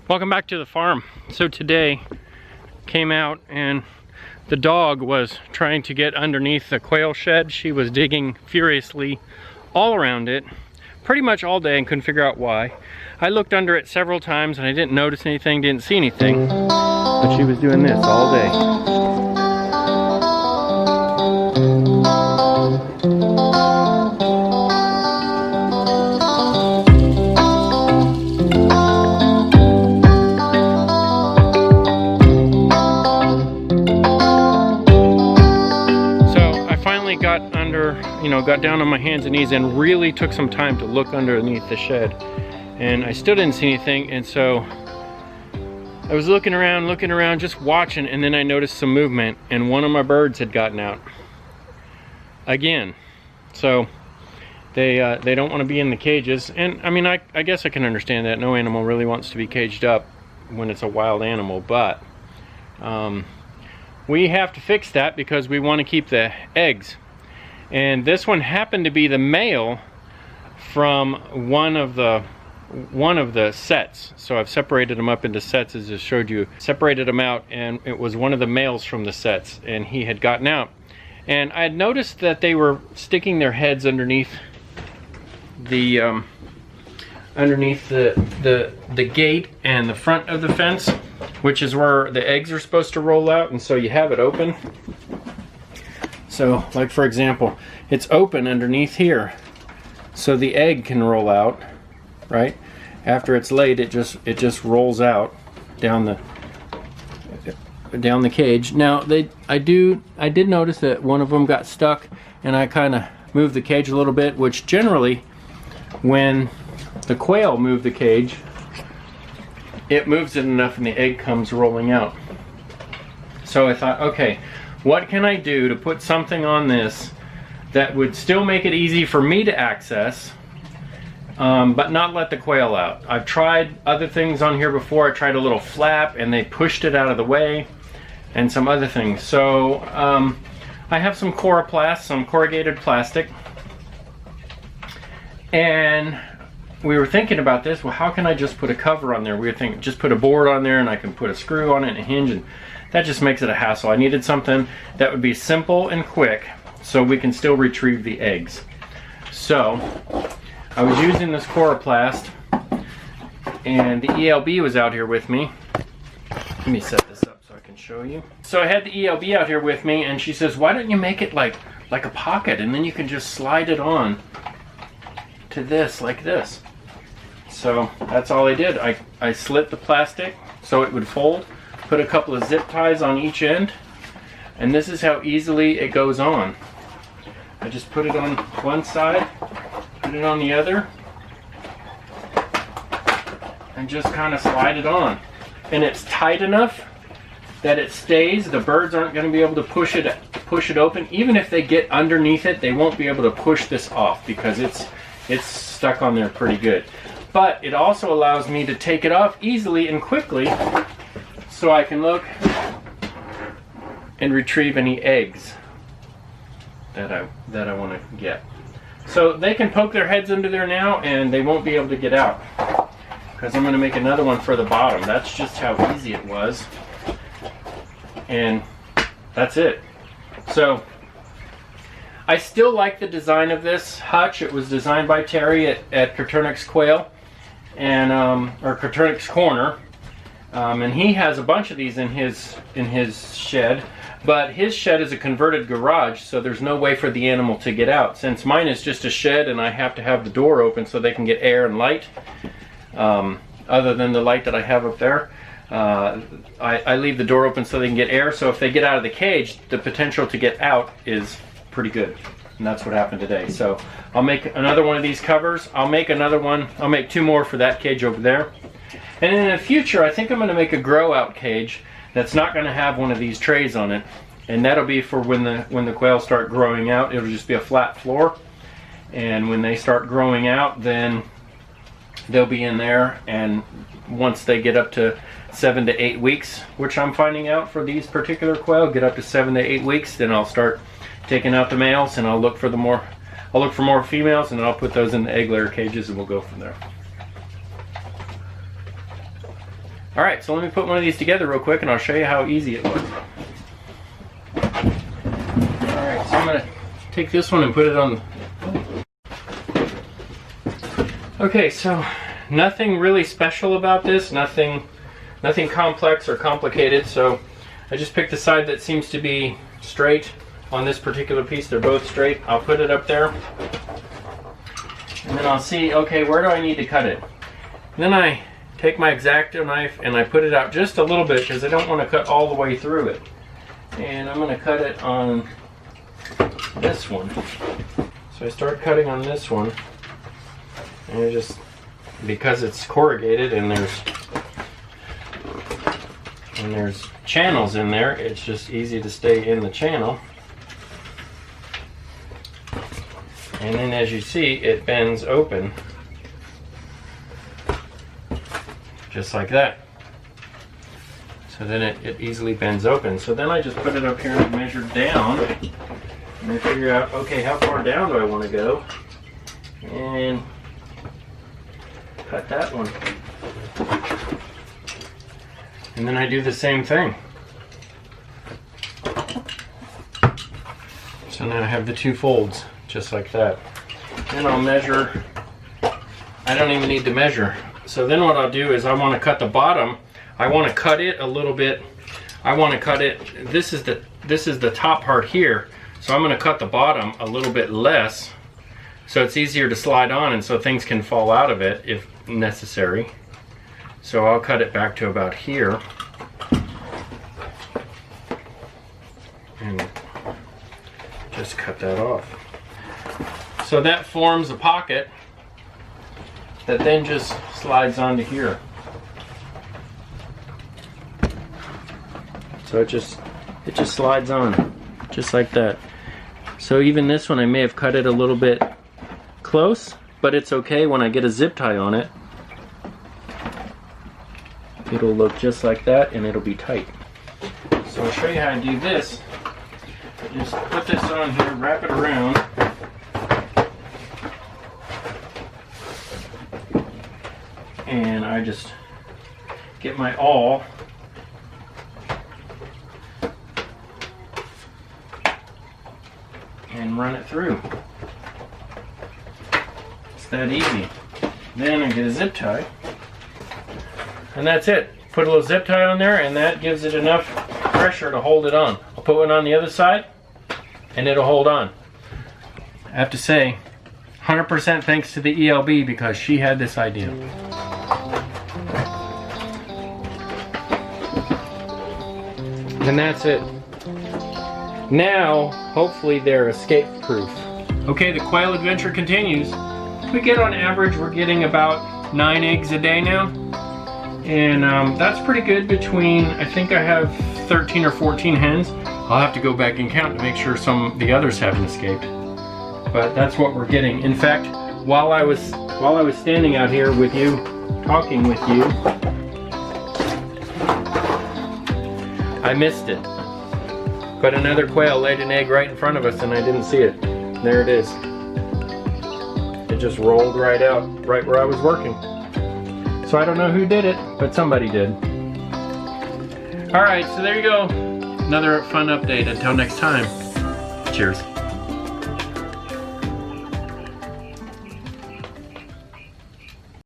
Welcome back to the farm. So today came out and the dog was trying to get underneath the quail shed. She was digging furiously all around it pretty much all day and couldn't figure out why. I looked under it several times and I didn't notice anything, didn't see anything, but she was doing this all day. Got down on my hands and knees and really took some time to look underneath the shed, and I still didn't see anything. And so I was looking around, just watching, and then I noticed some movement, and one of my birds had gotten out again. So they don't want to be in the cages, and I mean, I guess I can understand that. No animal really wants to be caged up when it's a wild animal, but we have to fix that because we want to keep the eggs. And this one happened to be the male from one of the sets. So I've separated them up into sets, as I showed you. Separated them out, and it was one of the males from the sets, and he had gotten out. And I had noticed that they were sticking their heads underneath the gate and the front of the fence, which is where the eggs are supposed to roll out. And so you have it open. So, like for example, it's open underneath here, so the egg can roll out, right? After it's laid, it just rolls out down the cage. Now, I did notice that one of them got stuck, and I kind of moved the cage a little bit, which generally, when the quail move the cage, it moves it enough, and the egg comes rolling out. So I thought, okay, what can I do to put something on this that would still make it easy for me to access, but not let the quail out? I've tried other things on here before. I tried a little flap and they pushed it out of the way, and some other things. So I have some Coroplast, some corrugated plastic, and we were thinking about this. Well, how can I just put a cover on there? We were thinking just put a board on there and I can put a screw on it and a hinge, and that just makes it a hassle. I needed something that would be simple and quick so we can still retrieve the eggs. So I was using this Coroplast, and the ELB was out here with me. Let me set this up so I can show you. So I had the ELB out here with me, and she says, why don't you make it like a pocket, and then you can just slide it on to this like this. So that's all I did. I slit the plastic so it would fold, put a couple of zip ties on each end, and this is how easily it goes on. I just put it on one side, put it on the other, and just kind of slide it on. And it's tight enough that it stays. The birds aren't going to be able to push it open. Even if they get underneath it, they won't be able to push this off because it's stuck on there pretty good. But it also allows me to take it off easily and quickly, so I can look and retrieve any eggs that I want to get. So they can poke their heads under there now, and they won't be able to get out, because I'm going to make another one for the bottom. That's just how easy it was, and that's it. So I still like the design of this hutch. It was designed by Terry at Koternick's Quail, and or Koternick's Corner. And he has a bunch of these in his shed, but his shed is a converted garage, so there's no way for the animal to get out. Since mine is just a shed and I have to have the door open so they can get air and light, other than the light that I have up there, I leave the door open so they can get air. So if they get out of the cage, the potential to get out is pretty good. And that's what happened today. So I'll make another one of these covers. I'll make another one. I'll make two more for that cage over there. And in the future, I think I'm going to make a grow out cage that's not going to have one of these trays on it. And that'll be for when the quails start growing out. It'll just be a flat floor. And when they start growing out, then they'll be in there. And once they get up to 7 to 8 weeks, which I'm finding out for these particular quail, get up to 7 to 8 weeks, then I'll start taking out the males, and I'll look for more females, and I'll put those in the egg layer cages, and we'll go from there. All right, so let me put one of these together real quick and I'll show you how easy it looks. All right, so I'm gonna take this one and put it on. Okay, so nothing really special about this, nothing complex or complicated. So I just picked the side that seems to be straight on this particular piece. They're both straight. I'll put it up there. And then I'll see, okay, where do I need to cut it? And then I take my X-Acto knife and I put it out just a little bit because I don't want to cut all the way through it. And I'm going to cut it on this one. So I start cutting on this one. And it just, because it's corrugated and there's channels in there, it's just easy to stay in the channel. And then as you see, it bends open. Just like that. So then it easily bends open. So then I just put it up here and measure down. And I figure out, okay, how far down do I want to go? And cut that one. And then I do the same thing. So now I have the two folds, just like that. Then I'll measure. I don't even need to measure. So then what I'll do is I want to cut the bottom. I want to cut it a little bit. I want to cut it, this is the top part here. So I'm going to cut the bottom a little bit less so it's easier to slide on and so things can fall out of it if necessary. So I'll cut it back to about here. And just cut that off. So that forms a pocket that then just slides onto here. So it just slides on, just like that. So even this one, I may have cut it a little bit close, but it's okay. When I get a zip tie on it, it'll look just like that and it'll be tight. So I'll show you how to do this. Just put this on here, wrap it around. And I just get my awl and run it through. It's that easy. Then I get a zip tie. And that's it. Put a little zip tie on there and that gives it enough pressure to hold it on. I'll put one on the other side and it'll hold on. I have to say, 100% thanks to the ELB because she had this idea. And that's it. Now, hopefully they're escape proof. Okay, the quail adventure continues. We get on average, we're getting about 9 eggs a day now. And that's pretty good between, I think I have 13 or 14 hens. I'll have to go back and count to make sure the others haven't escaped. But that's what we're getting. In fact, while I was standing out here with you, talking with you, I missed it. But another quail laid an egg right in front of us and I didn't see it. There it is. It just rolled right out, right where I was working. So I don't know who did it, but somebody did. All right, so there you go. Another fun update. Until next time, cheers.